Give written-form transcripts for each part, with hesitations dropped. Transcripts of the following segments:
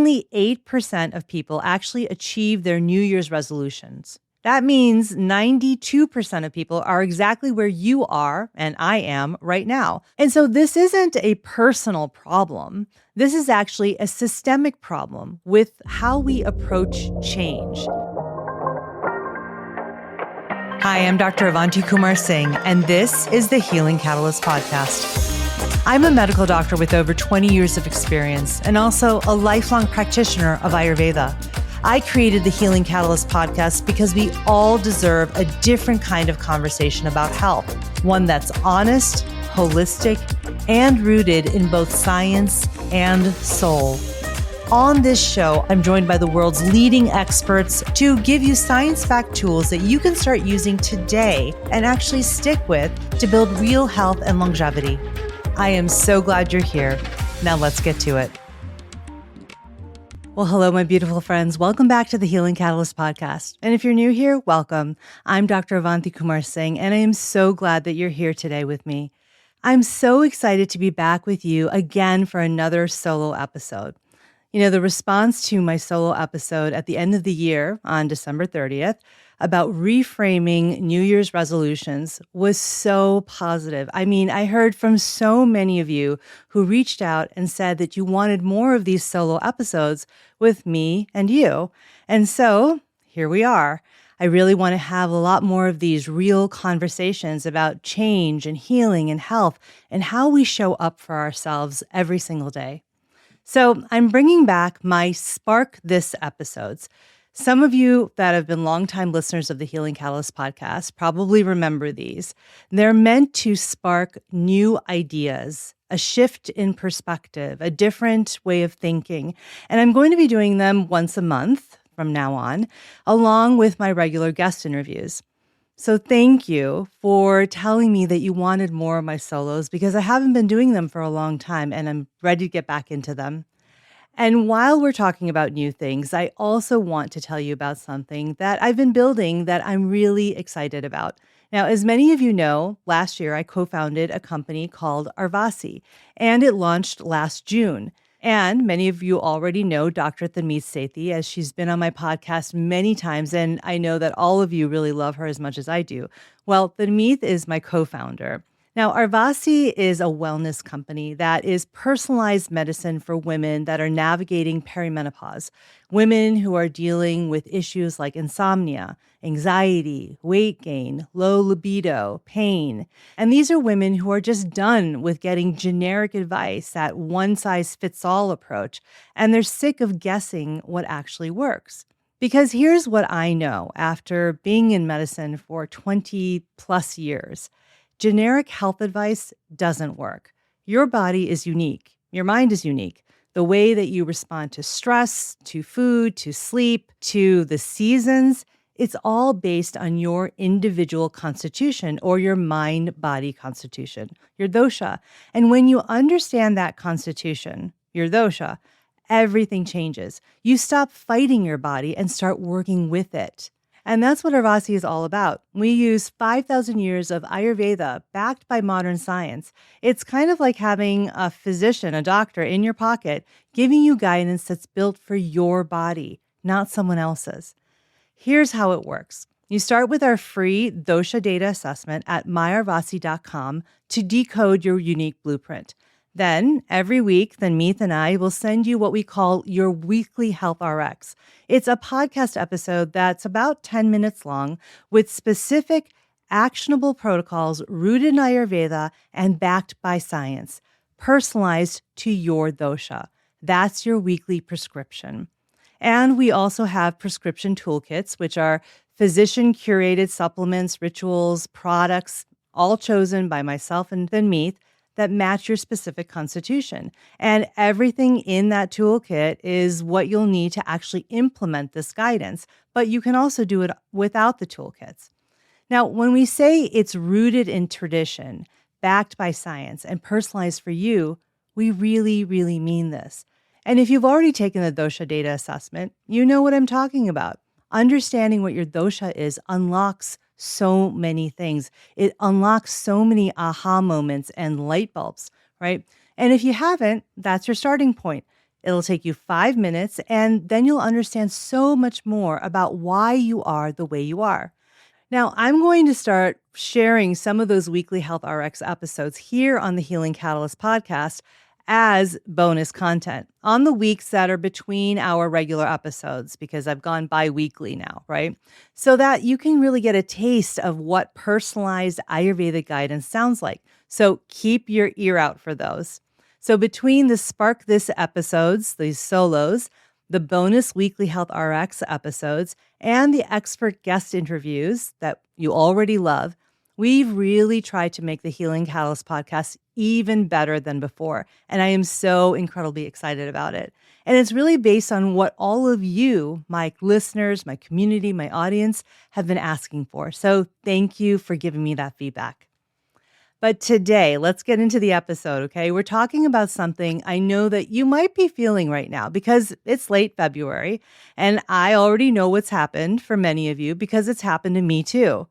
only 8% of people actually achieve their New Year's resolutions. That means 92% of people are exactly where you are and I am right now. And so this isn't a personal problem. This is actually a systemic problem with how we approach change. Hi, I'm Dr. Avanti Singh, and this is the Healing Catalyst podcast. I'm a medical doctor with over 20 years of experience and also a lifelong practitioner of Ayurveda. I created the Healing Catalyst podcast because we all deserve a different kind of conversation about health, one that's honest, holistic, and rooted in both science and soul. On this show, I'm joined by the world's leading experts to give you science-backed tools that you can start using today and actually stick with to build real health and longevity. I am so glad you're here. Now let's get to it. Well, hello, my beautiful friends. Welcome back to the Healing Catalyst podcast. And if you're new here, welcome. I'm Dr. Avanti Singh, and I am so glad that you're here today with me. I'm so excited to be back with you again for another solo episode. You know, the response to my solo episode at the end of the year on December 30th about reframing New Year's resolutions was so positive. I mean, I heard from so many of you who reached out and said that you wanted more of these solo episodes with me and you. And so here we are. I really want to have a lot more of these real conversations about change and healing and health and how we show up for ourselves every single day. So I'm bringing back my Spark This episodes. Some of you that have been longtime listeners of the Healing Catalyst podcast probably remember these. They're meant to spark new ideas, a shift in perspective, a different way of thinking. And I'm going to be doing them once a month from now on, along with my regular guest interviews. So thank you for telling me that you wanted more of my solos because I haven't been doing them for a long time and I'm ready to get back into them. And while we're talking about new things, I also want to tell you about something that I've been building that I'm really excited about. Now, as many of you know, last year I co-founded a company called Ayurveda, and it launched last June. And many of you already know Dr. Thanmeet Sethi, as she's been on my podcast many times, and I know that all of you really love her as much as I do. Well, Thanmeet is my co-founder. Now, Ayurveda is a wellness company that is personalized medicine for women that are navigating perimenopause, women who are dealing with issues like insomnia, anxiety, weight gain, low libido, pain. And these are women who are just done with getting generic advice, that one-size-fits-all approach, and they're sick of guessing what actually works. Because here's what I know after being in medicine for 20 plus years. Generic health advice doesn't work. Your body is unique. Your mind is unique. The way that you respond to stress, to food, to sleep, to the seasons, it's all based on your individual constitution or your mind-body constitution, your dosha. And when you understand that constitution, your dosha, everything changes. You stop fighting your body and start working with it. And that's what Ayurveda is all about. We use 5,000 years of Ayurveda backed by modern science. It's kind of like having a physician, a doctor in your pocket, giving you guidance that's built for your body, not someone else's. Here's how it works. You start with our free dosha data assessment at myayurveda.com to decode your unique blueprint. Then, every week, Thanmeet and I will send you what we call your weekly Health RX. It's a podcast episode that's about 10 minutes long with specific, actionable protocols rooted in Ayurveda and backed by science, personalized to your dosha. That's your weekly prescription. And we also have prescription toolkits, which are physician-curated supplements, rituals, products, all chosen by myself and Thanmeet, that match your specific constitution. And everything in that toolkit is what you'll need to actually implement this guidance, but you can also do it without the toolkits. Now, when we say it's rooted in tradition, backed by science, and personalized for you, we really, really mean this. And if you've already taken the dosha data assessment, you know what I'm talking about. Understanding what your dosha is unlocks so many things. It unlocks so many aha moments and light bulbs, right? And if you haven't, that's your starting point. It'll take you 5 minutes, and then you'll understand so much more about why you are the way you are. Now, I'm going to start sharing some of those weekly Health RX episodes here on the Healing Catalyst podcast as bonus content on the weeks that are between our regular episodes, because I've gone bi-weekly now, right? So that you can really get a taste of what personalized Ayurvedic guidance sounds like. So keep your ear out for those. So between the Spark This episodes, these solos, the bonus weekly Health RX episodes, and the expert guest interviews that you already love, we've really tried to make the Healing Catalyst podcast even better than before. And I am so incredibly excited about it. And it's really based on what all of you, my listeners, my community, my audience, have been asking for. So thank you for giving me that feedback. But today, let's get into the episode, okay? We're talking about something I know that you might be feeling right now because it's late February, and I already know what's happened for many of you because it's happened to me too.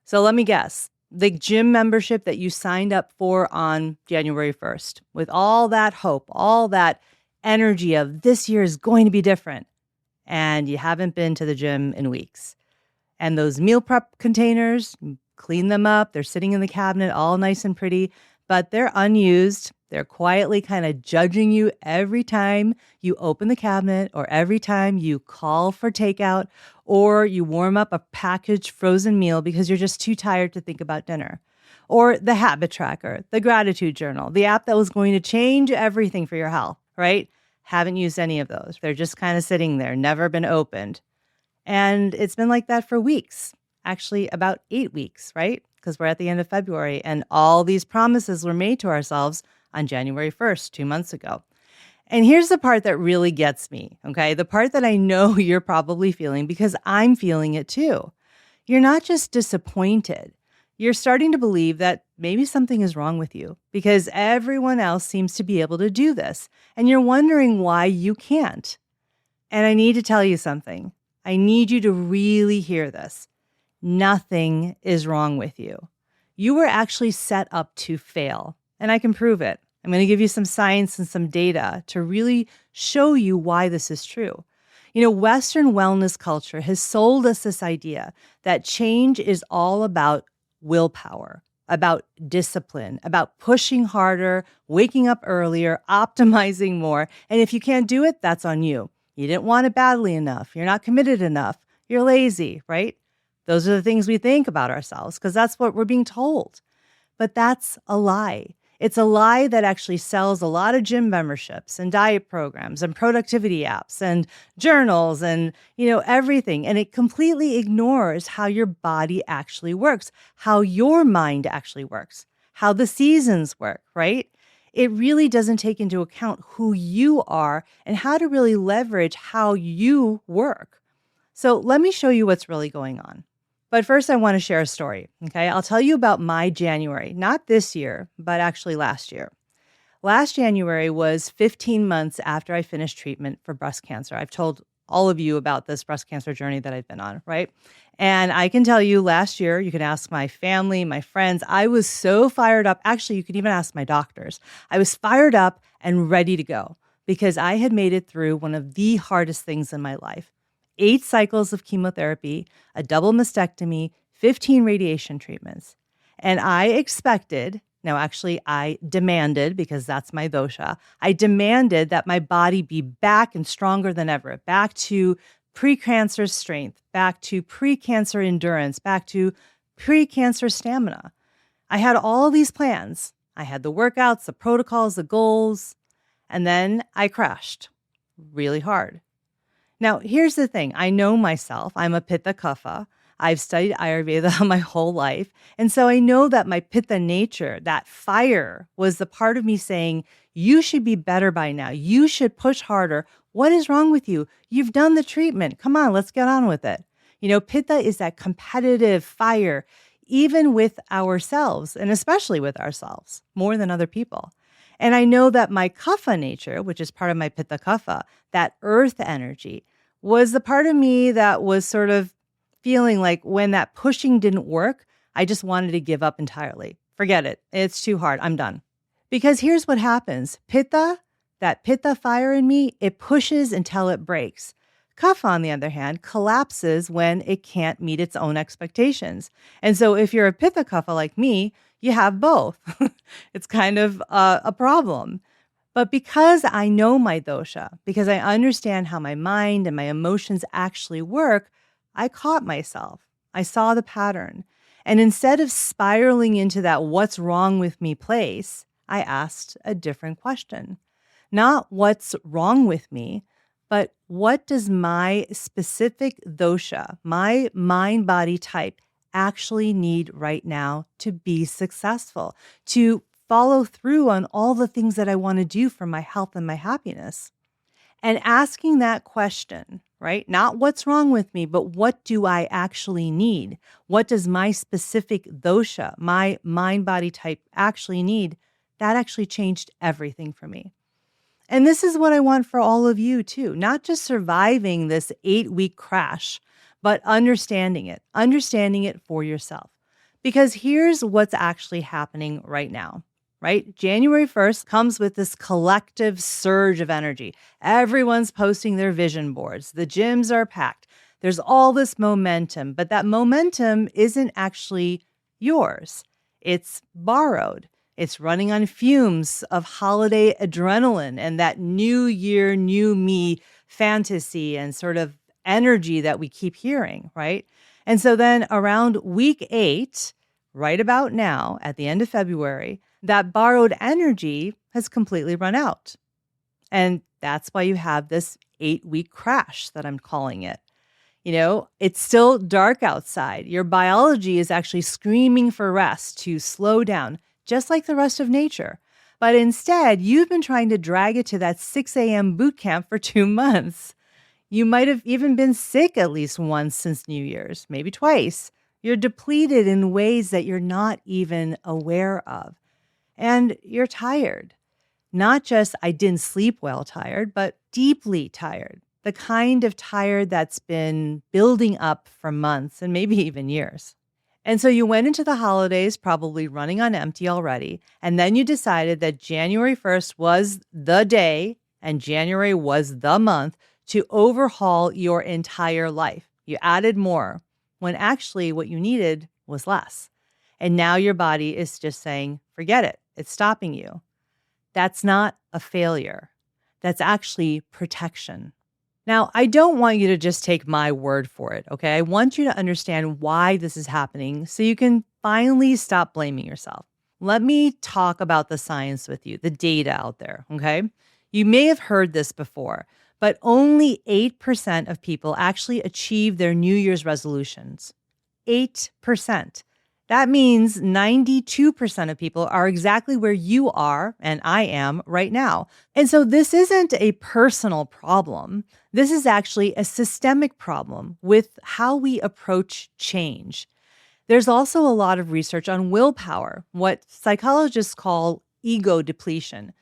So let me guess, the gym membership that you signed up for on January 1st, with all that hope, all that energy of this year is going to be different, and you haven't been to the gym in weeks. And those meal prep containers, clean them up. They're sitting in the cabinet all nice and pretty, but they're unused. They're quietly kind of judging you every time you open the cabinet or every time you call for takeout or you warm up a packaged frozen meal because you're just too tired to think about dinner. Or the habit tracker, the gratitude journal, the app that was going to change everything for your health, right? Haven't used any of those. They're just kind of sitting there, never been opened. And it's been like that for weeks. Actually, about 8 weeks, right? Because we're at the end of February and all these promises were made to ourselves on January 1st, 2 months ago. And here's the part that really gets me, okay? The part that I know you're probably feeling because I'm feeling it too. You're not just disappointed. You're starting to believe that maybe something is wrong with you because everyone else seems to be able to do this. And you're wondering why you can't. And I need to tell you something. I need you to really hear this. Nothing is wrong with you. You were actually set up to fail, and I can prove it. I'm going to give you some science and some data to really show you why this is true. You know, Western wellness culture has sold us this idea that change is all about willpower, about discipline, about pushing harder, waking up earlier, optimizing more. And if you can't do it, that's on you. You didn't want it badly enough. You're not committed enough. You're lazy, right? Those are the things we think about ourselves because that's what we're being told. But that's a lie. It's a lie that actually sells a lot of gym memberships and diet programs and productivity apps and journals and, everything. And it completely ignores how your body actually works, how your mind actually works, how the seasons work, right? It really doesn't take into account who you are and how to really leverage how you work. So let me show you what's really going on. But first, I want to share a story, okay? I'll tell you about my January, not this year, but actually last year. Last January was 15 months after I finished treatment for breast cancer. I've told all of you about this breast cancer journey that I've been on, right? And I can tell you last year, you can ask my family, my friends, I was so fired up. Actually, you could even ask my doctors. I was fired up and ready to go because I had made it through one of the hardest things in my life. 8 cycles of chemotherapy, a double mastectomy, 15 radiation treatments. And I expected, no, actually I demanded, because that's my dosha, I demanded that my body be back and stronger than ever, back to pre-cancer strength, back to pre-cancer endurance, back to pre-cancer stamina. I had all these plans. I had the workouts, the protocols, the goals, and then I crashed really hard. Now, here's the thing. I know myself. I'm a Pitta Kapha. I've studied Ayurveda my whole life. And so I know that my Pitta nature, that fire, was the part of me saying, you should be better by now. You should push harder. What is wrong with you? You've done the treatment. Come on, let's get on with it. Pitta is that competitive fire, even with ourselves, and especially with ourselves, more than other people. And I know that my Kapha nature, which is part of my Pitta Kapha, that earth energy, was the part of me that was sort of feeling like when that pushing didn't work, I just wanted to give up entirely. Forget it. It's too hard. I'm done. Because here's what happens. Pitta That pitta fire in me, it pushes until it breaks. Kapha, on the other hand, collapses when it can't meet its own expectations. And so if you're a pitta kapha like me, you have both. It's kind of a problem. But because I know my dosha, because I understand how my mind and my emotions actually work, I caught myself. I saw the pattern. And instead of spiraling into that what's wrong with me place, I asked a different question. Not what's wrong with me, but what does my specific dosha, my mind body type, actually need right now to be successful, to follow through on all the things that I want to do for my health and my happiness? And asking that question, right? Not what's wrong with me, but what do I actually need? What does my specific dosha, my mind body type actually need? That actually changed everything for me. And this is what I want for all of you too, not just surviving this 8-week crash, but understanding it for yourself. Because here's what's actually happening right now, right? January 1st comes with this collective surge of energy. Everyone's posting their vision boards. The gyms are packed. There's all this momentum, but that momentum isn't actually yours. It's borrowed. It's running on fumes of holiday adrenaline and that new year, new me fantasy and sort of energy that we keep hearing, right? And so then around week 8, right about now, at the end of February, that borrowed energy has completely run out. And that's why you have this 8-week crash that I'm calling it. You know, it's still dark outside. Your biology is actually screaming for rest, to slow down, just like the rest of nature. But instead, you've been trying to drag it to that 6 a.m. boot camp for 2 months. You might have even been sick at least once since New Year's, maybe twice. You're depleted in ways that you're not even aware of. And you're tired. Not just I didn't sleep well tired, but deeply tired. The kind of tired that's been building up for months and maybe even years. And so you went into the holidays probably running on empty already, and then you decided that January 1st was the day and January was the month to overhaul your entire life. You added more when actually what you needed was less. And now your body is just saying, forget it. It's stopping you. That's not a failure. That's actually protection. Now, I don't want you to just take my word for it, okay? I want you to understand why this is happening so you can finally stop blaming yourself. Let me talk about the science with you, the data out there, okay? You may have heard this before, but only 8% of people actually achieve their New Year's resolutions. 8%. That means 92% of people are exactly where you are and I am right now. And so this isn't a personal problem. This is actually a systemic problem with how we approach change. There's also a lot of research on willpower, what psychologists call ego depletion.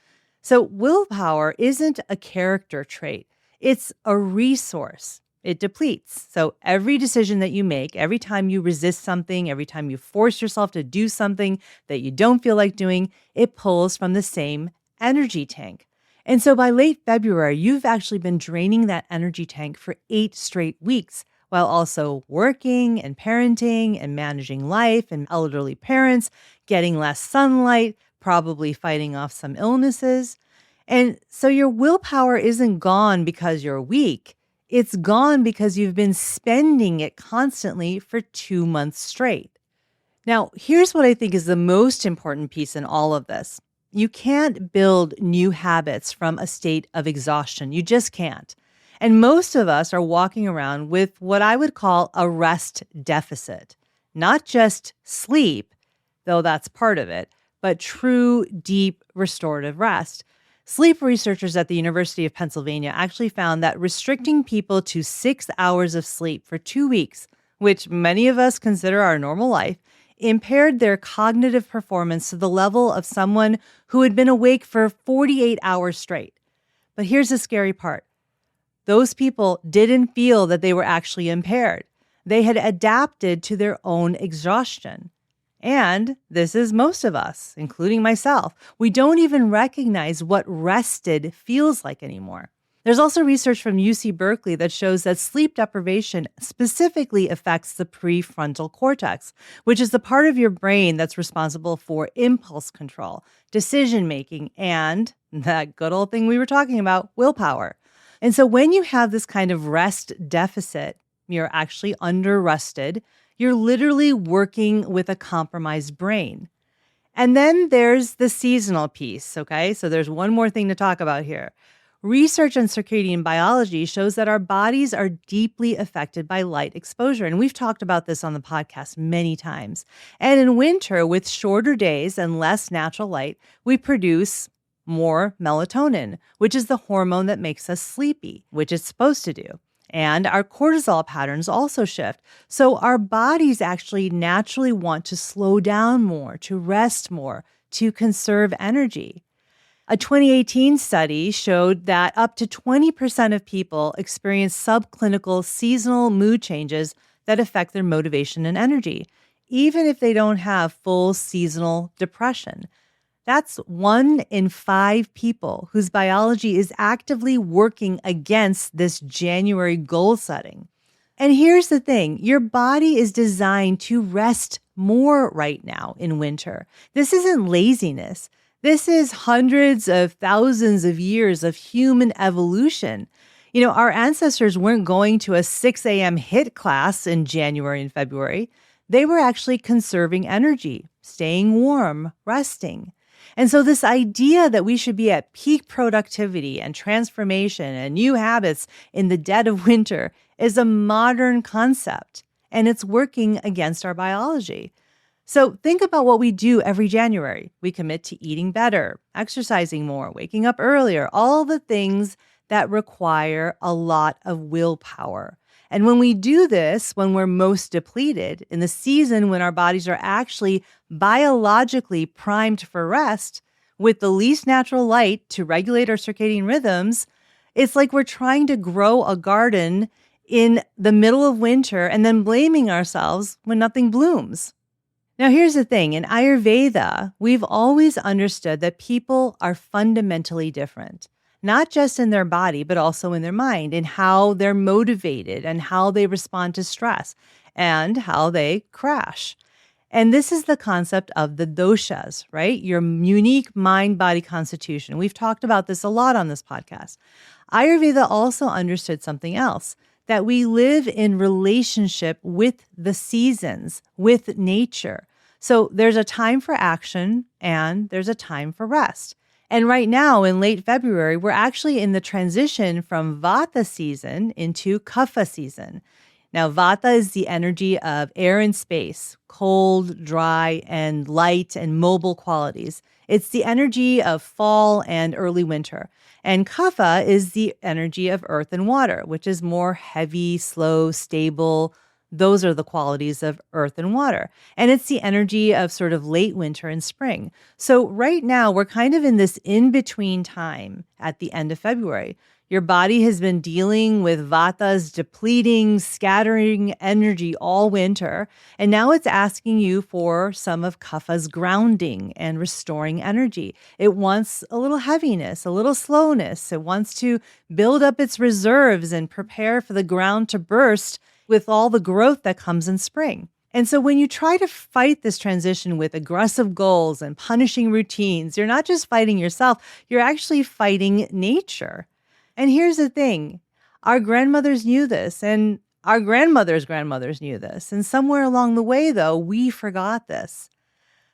So willpower isn't a character trait. It's a resource. It depletes. So every decision that you make, every time you resist something, every time you force yourself to do something that you don't feel like doing, it pulls from the same energy tank. And so by late February, you've actually been draining that energy tank for 8 straight weeks, while also working and parenting and managing life and elderly parents, getting less sunlight, probably fighting off some illnesses. And so your willpower isn't gone because you're weak. It's gone because you've been spending it constantly for 2 months straight. Now, here's what I think is the most important piece in all of this. You can't build new habits from a state of exhaustion. You just can't. And most of us are walking around with what I would call a rest deficit. Not just sleep, though that's part of it, but true, deep, restorative rest. Sleep researchers at the University of Pennsylvania actually found that restricting people to 6 hours of sleep for 2 weeks, which many of us consider our normal life, impaired their cognitive performance to the level of someone who had been awake for 48 hours straight. But here's the scary part. Those people didn't feel that they were actually impaired. They had adapted to their own exhaustion. And this is most of us, including myself. We don't even recognize what rested feels like anymore. There's also research from UC Berkeley that shows that sleep deprivation specifically affects the prefrontal cortex, which is the part of your brain that's responsible for impulse control, decision making, and that good old thing we were talking about, willpower. And so when you have this kind of rest deficit, you're actually under-rested. You're literally working with a compromised brain. And then there's the seasonal piece, okay? So there's one more thing to talk about here. Research on circadian biology shows that our bodies are deeply affected by light exposure. And we've talked about this on the podcast many times. And in winter, with shorter days and less natural light, we produce more melatonin, which is the hormone that makes us sleepy, which it's supposed to do. And our cortisol patterns also shift. So our bodies actually naturally want to slow down more, to rest more, to conserve energy. A 2018 study showed that up to 20% of people experience subclinical seasonal mood changes that affect their motivation and energy, even if they don't have full seasonal depression. That's 1 in 5 people whose biology is actively working against this January goal setting. And here's the thing, your body is designed to rest more right now in winter. This isn't laziness. This is hundreds of thousands of years of human evolution. You know, our ancestors weren't going to a 6 a.m. HIIT class in January and February. They were actually conserving energy, staying warm, resting. And so this idea that we should be at peak productivity and transformation and new habits in the dead of winter is a modern concept, and it's working against our biology. So think about what we do every January. We commit to eating better, exercising more, waking up earlier, all the things that require a lot of willpower. And when we do this, when we're most depleted, in the season when our bodies are actually biologically primed for rest, with the least natural light to regulate our circadian rhythms, it's like we're trying to grow a garden in the middle of winter and then blaming ourselves when nothing blooms. Now, here's the thing. In Ayurveda, we've always understood that people are fundamentally different, not just in their body, but also in their mind, in how they're motivated and how they respond to stress and how they crash. And this is the concept of the doshas, right? Your unique mind-body constitution. We've talked about this a lot on this podcast. Ayurveda also understood something else, that we live in relationship with the seasons, with nature. So there's a time for action and there's a time for rest. And right now in late February, we're actually in the transition from Vata season into Kapha season. Now, Vata is the energy of air and space, cold, dry, and light and mobile qualities. It's the energy of fall and early winter. And Kapha is the energy of earth and water, which is more heavy, slow, stable. Those are the qualities of earth and water. And it's the energy of sort of late winter and spring. So right now, we're kind of in this in-between time at the end of February. Your body has been dealing with Vata's depleting, scattering energy all winter, and now it's asking you for some of Kapha's grounding and restoring energy. It wants a little heaviness, a little slowness. It wants to build up its reserves and prepare for the ground to burst with all the growth that comes in spring. And so when you try to fight this transition with aggressive goals and punishing routines, you're not just fighting yourself, you're actually fighting nature. And here's the thing, our grandmothers knew this, and our grandmothers' grandmothers knew this. And somewhere along the way, though, we forgot this.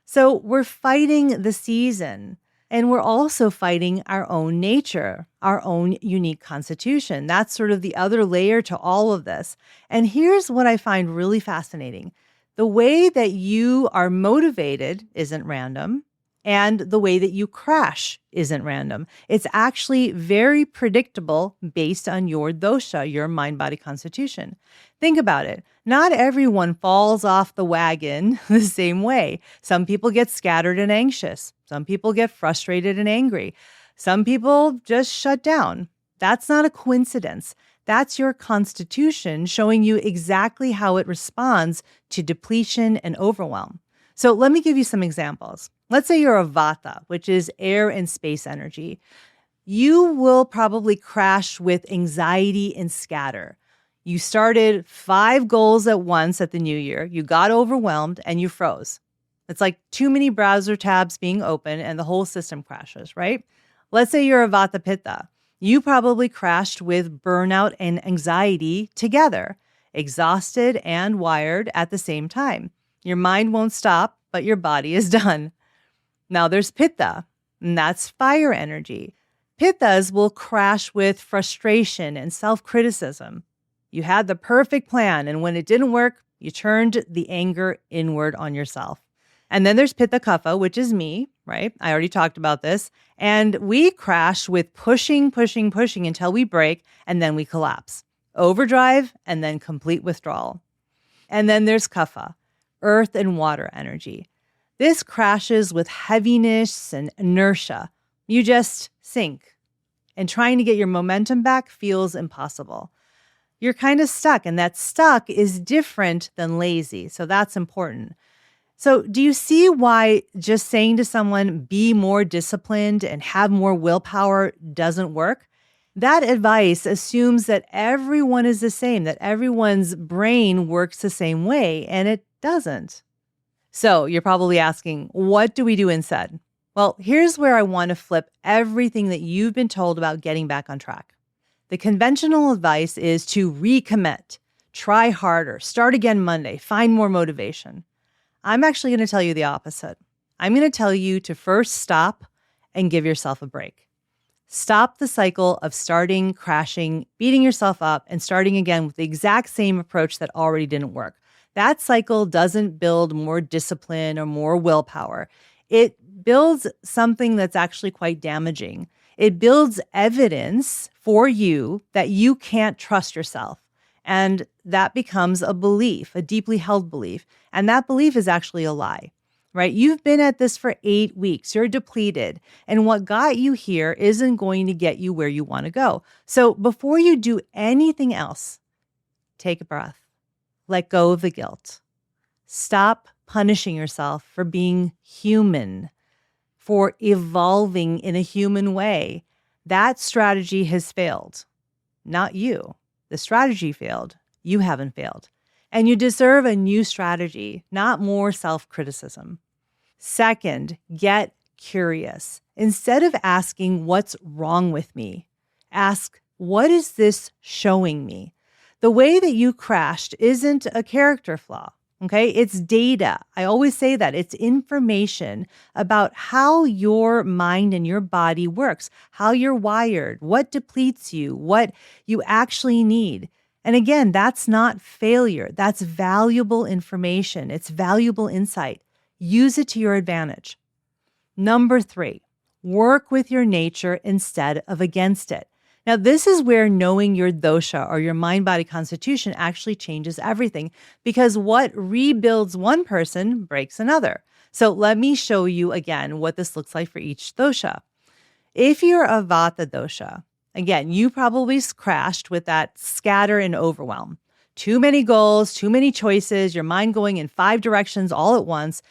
So we're fighting the season, and we're also fighting our own nature, our own unique constitution. That's sort of the other layer to all of this. And here's what I find really fascinating. The way that you are motivated isn't random. And the way that you crash isn't random. It's actually very predictable based on your dosha, your mind-body constitution. Think about it. Not everyone falls off the wagon the same way. Some people get scattered and anxious. Some people get frustrated and angry. Some people just shut down. That's not a coincidence. That's your constitution showing you exactly how it responds to depletion and overwhelm. So let me give you some examples. Let's say you're a vata, which is air and space energy. You will probably crash with anxiety and scatter. You started 5 goals at once at the new year. You got overwhelmed and you froze. It's like too many browser tabs being open and the whole system crashes, right? Let's say you're a vata pitta. You probably crashed with burnout and anxiety together, exhausted and wired at the same time. Your mind won't stop, but your body is done. Now there's pitta, and that's fire energy. Pittas will crash with frustration and self-criticism. You had the perfect plan, and when it didn't work, you turned the anger inward on yourself. And then there's Pitta Kapha, which is me, right? I already talked about this. And we crash with pushing until we break, and then we collapse. Overdrive, and then complete withdrawal. And then there's Kapha, earth and water energy. This crashes with heaviness and inertia. You just sink. And trying to get your momentum back feels impossible. You're kind of stuck, and that stuck is different than lazy. So that's important. So do you see why just saying to someone, be more disciplined and have more willpower doesn't work? That advice assumes that everyone is the same, that everyone's brain works the same way, and it doesn't. So you're probably asking, what do we do instead? Well, here's where I want to flip everything that you've been told about getting back on track. The conventional advice is to recommit, try harder, start again Monday, find more motivation. I'm actually going to tell you the opposite. I'm going to tell you to first stop and give yourself a break. Stop the cycle of starting, crashing, beating yourself up, and starting again with the exact same approach that already didn't work. That cycle doesn't build more discipline or more willpower. It builds something that's actually quite damaging. It builds evidence for you that you can't trust yourself. And that becomes a belief, a deeply held belief. And that belief is actually a lie, right? You've been at this for 8 weeks. You're depleted. And what got you here isn't going to get you where you want to go. So before you do anything else, take a breath. Let go of the guilt. Stop punishing yourself for being human, for evolving in a human way. That strategy has failed. Not you. The strategy failed. You haven't failed. And you deserve a new strategy, not more self-criticism. Second, get curious. Instead of asking, what's wrong with me? Ask, what is this showing me? The way that you crashed isn't a character flaw. Okay, it's data. I always say that. It's information about how your mind and your body works, how you're wired, what depletes you, what you actually need. And again, that's not failure. That's valuable information. It's valuable insight. Use it to your advantage. Number 3, work with your nature instead of against it. Now, this is where knowing your dosha or your mind-body constitution actually changes everything, because what rebuilds one person breaks another. So let me show you again what this looks like for each dosha. If you're a vata dosha, again, you probably crashed with that scatter and overwhelm. Too many goals, too many choices, your mind going in 5 directions all at once.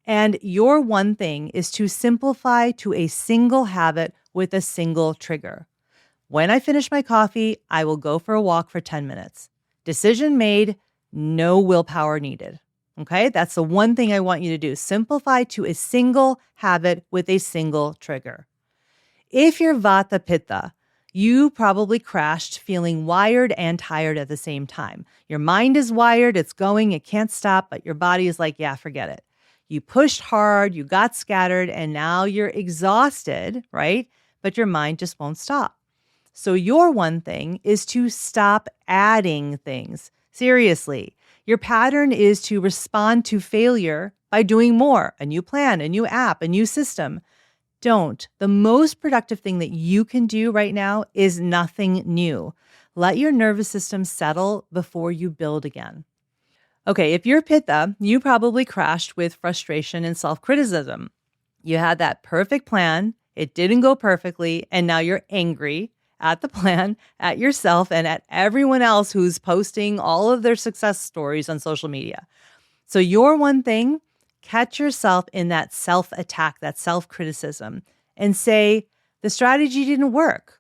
And your one thing is to simplify to a single habit with a single trigger. When I finish my coffee, I will go for a walk for 10 minutes. Decision made, no willpower needed. Okay, that's the one thing I want you to do. Simplify to a single habit with a single trigger. If you're Vata Pitta, you probably crashed feeling wired and tired at the same time. Your mind is wired, it's going, it can't stop, but your body is like, yeah, forget it. You pushed hard, you got scattered, and now you're exhausted, right? But your mind just won't stop. So your one thing is to stop adding things. Seriously, your pattern is to respond to failure by doing more, a new plan, a new app, a new system. Don't. The most productive thing that you can do right now is nothing new. Let your nervous system settle before you build again. Okay, if you're Pitta, you probably crashed with frustration and self-criticism. You had that perfect plan, it didn't go perfectly, and now you're angry at the plan, at yourself, and at everyone else who's posting all of their success stories on social media. So your one thing, catch yourself in that self-attack, that self-criticism, and say, the strategy didn't work,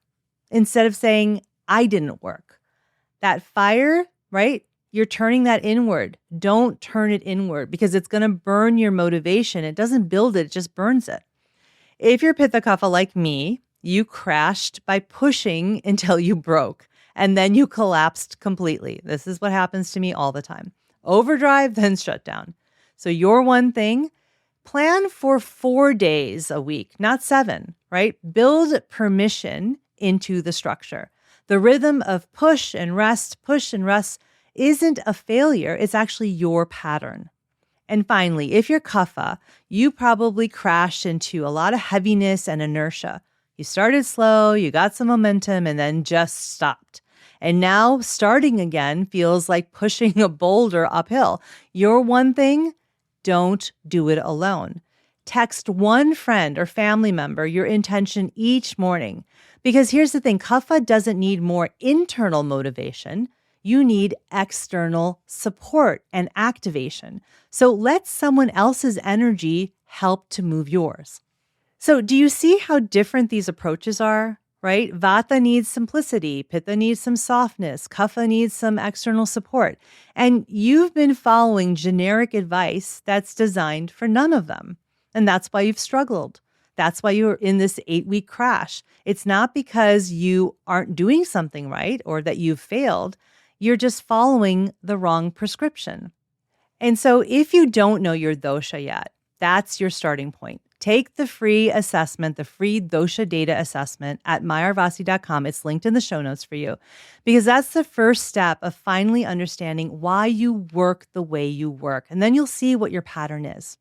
instead of saying, I didn't work. That fire, right? You're turning that inward. Don't turn it inward because it's going to burn your motivation. It doesn't build it, it just burns it. If you're Pitta Kapha like me, you crashed by pushing until you broke, and then you collapsed completely. This is what happens to me all the time. Overdrive, then shut down. So your one thing, plan for 4 days a week, not 7, right? Build permission into the structure. The rhythm of push and rest isn't a failure. It's actually your pattern. And finally, if you're Kapha, you probably crashed into a lot of heaviness and inertia. You started slow, you got some momentum, and then just stopped. And now starting again feels like pushing a boulder uphill. Your one thing, don't do it alone. Text one friend or family member your intention each morning. Because here's the thing, Kapha doesn't need more internal motivation. You need external support and activation. So let someone else's energy help to move yours. So do you see how different these approaches are, right? Vata needs simplicity, Pitta needs some softness, Kapha needs some external support. And you've been following generic advice that's designed for none of them. And that's why you've struggled. That's why you're in this 8-week crash. It's not because you aren't doing something right or that you've failed. You're just following the wrong prescription. And so if you don't know your dosha yet, that's your starting point. Take the free assessment, the free dosha data assessment at myayurvasi.com. It's linked in the show notes for you, because that's the first step of finally understanding why you work the way you work. And then you'll see what your pattern is.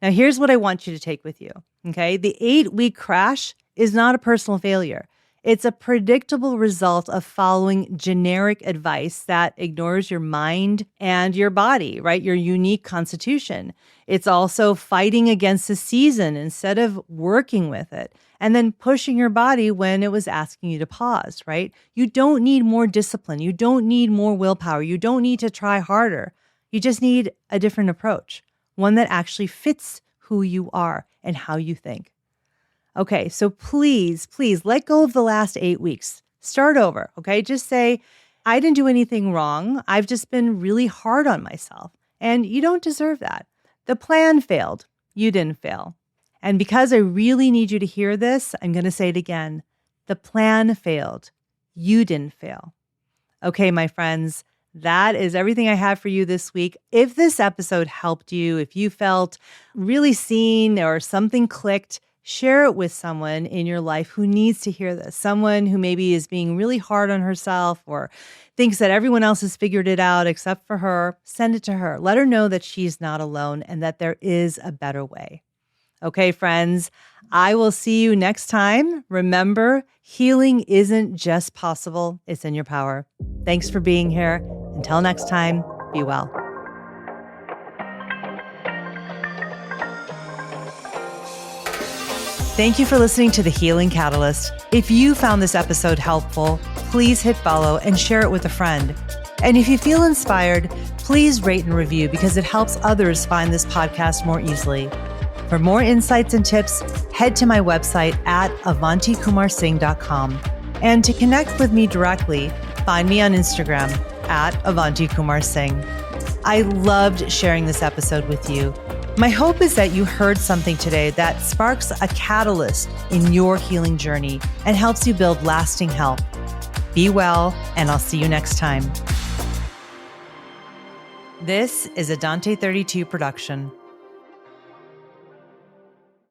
Now, here's what I want you to take with you, okay? The 8-week crash is not a personal failure. It's a predictable result of following generic advice that ignores your mind and your body, right? Your unique constitution. It's also fighting against the season instead of working with it, and then pushing your body when it was asking you to pause, right? You don't need more discipline. You don't need more willpower. You don't need to try harder. You just need a different approach, one that actually fits who you are and how you think. Okay, so please let go of the last 8 weeks. Start over, okay? Just say, I didn't do anything wrong. I've just been really hard on myself. And you don't deserve that. The plan failed. You didn't fail. And because I really need you to hear this, I'm going to say it again. The plan failed. You didn't fail. Okay, my friends, that is everything I have for you this week. If this episode helped you, if you felt really seen or something clicked, share it with someone in your life who needs to hear this. Someone who maybe is being really hard on herself or thinks that everyone else has figured it out except for her. Send it to her. Let her know that she's not alone and that there is a better way. Okay, friends, I will see you next time. Remember, healing isn't just possible, it's in your power. Thanks for being here. Until next time, be well. Thank you for listening to The Healing Catalyst. If you found this episode helpful, please hit follow and share it with a friend. And if you feel inspired, please rate and review because it helps others find this podcast more easily. For more insights and tips, head to my website at avantikumarsingh.com. And to connect with me directly, find me on Instagram at avantikumarsingh. I loved sharing this episode with you. My hope is that you heard something today that sparks a catalyst in your healing journey and helps you build lasting health. Be well, and I'll see you next time. This is a Dante 32 production.